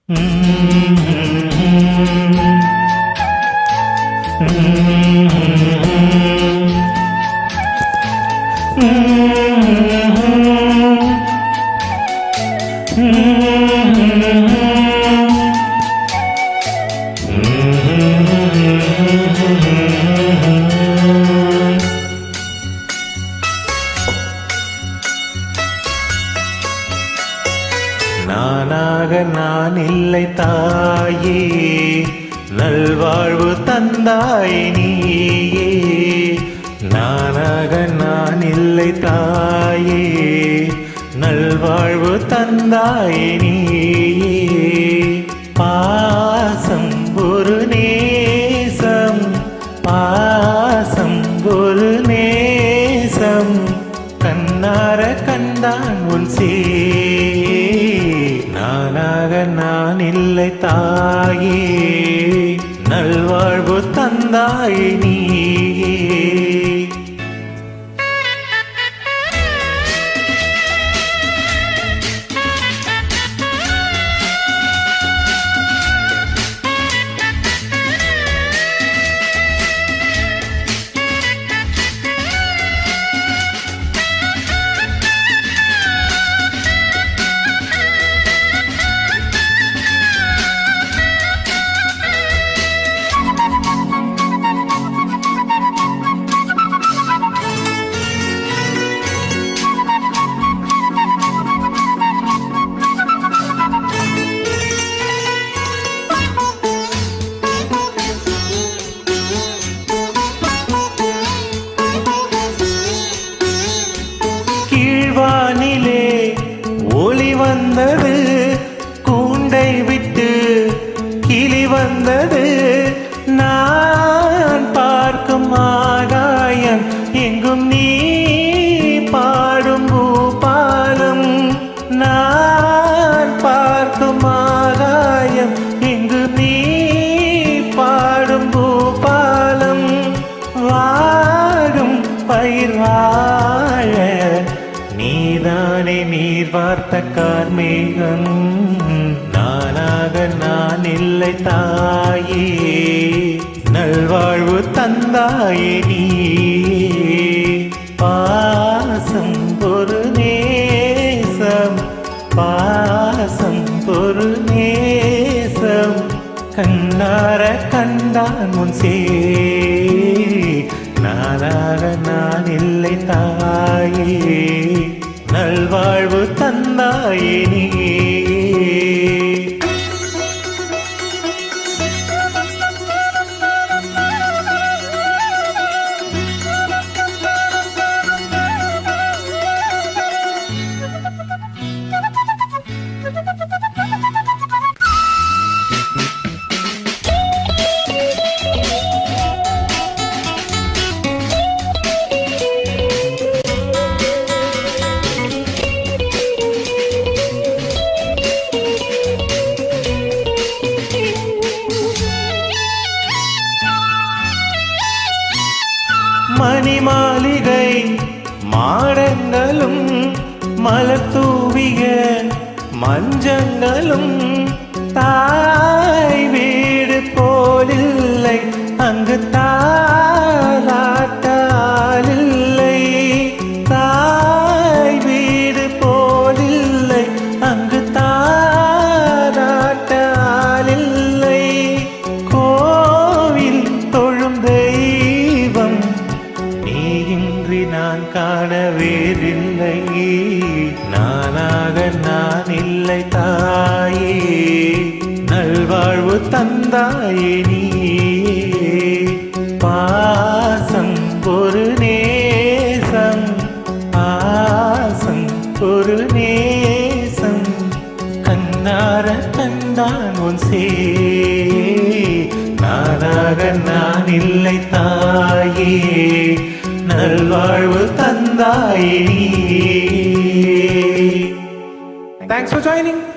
நானாக நான் இல்லை தாயே, நல்வாழ்வு தந்தாய் நீயே. நானாக நான் இல்லை தாயே, நல்வாழ்வு தந்தாய் நீயே. பாசம் ஒரு நேசம், பாசம் ஒரு நேசம், கண்ணார கண்டான் உன் சே. நானாக நான் இல்லை தாயே, நல்வாழ்வு தந்தாய் நீயே. வானிலே ஒளி வந்தது, கூண்டை விட்டு கிளி வந்தது. நான் பார்க்கும் ஆகாயம் எங்கும் நீ பாடும் பூபாலம். நான் பார்க்கும் ஆகாயம் எங்கும் நீ பாடும் பூபாலம். வாழும் பயிர் வாழ நீதானே நீர் வார்த்த கார்மேகம். நானாக நான் இல்லை தாயே, நல்வாழ்வு தந்தாயே நீயே. பாசம் ஒரு நேசம், பாசம் ஒரு நேசம், கண்ணார கண்டான் முன் சே. நானாக நான் இல்லை தாயே, நல்வாழ்வு தந்தாயே நீயே. மணி மாளிகை மாடங்களும் மலர் தூவிய மஞ்சங்களும், தாய் வீடு போலில்லை அங்கு தாராட்டாலில்லை. தாய் வீடு போலில்லை அங்கு தாராட்டாலில்லை. கோவில் தொழும் தெய்வம் நீயின்றி நான் காண வேறில்லை. நானாக நான் இல்லை தாயே, நல்வாழ்வு தந்தாயே நீயே. பாசம் ஒரு நேசம், பாசம் ஒரு நேசம், கண்ணார கண்டான் உன் சே. நானாக நான் இல்லை தாயே, நல்வாழ்வு தந்தாயே. Thanks for joining.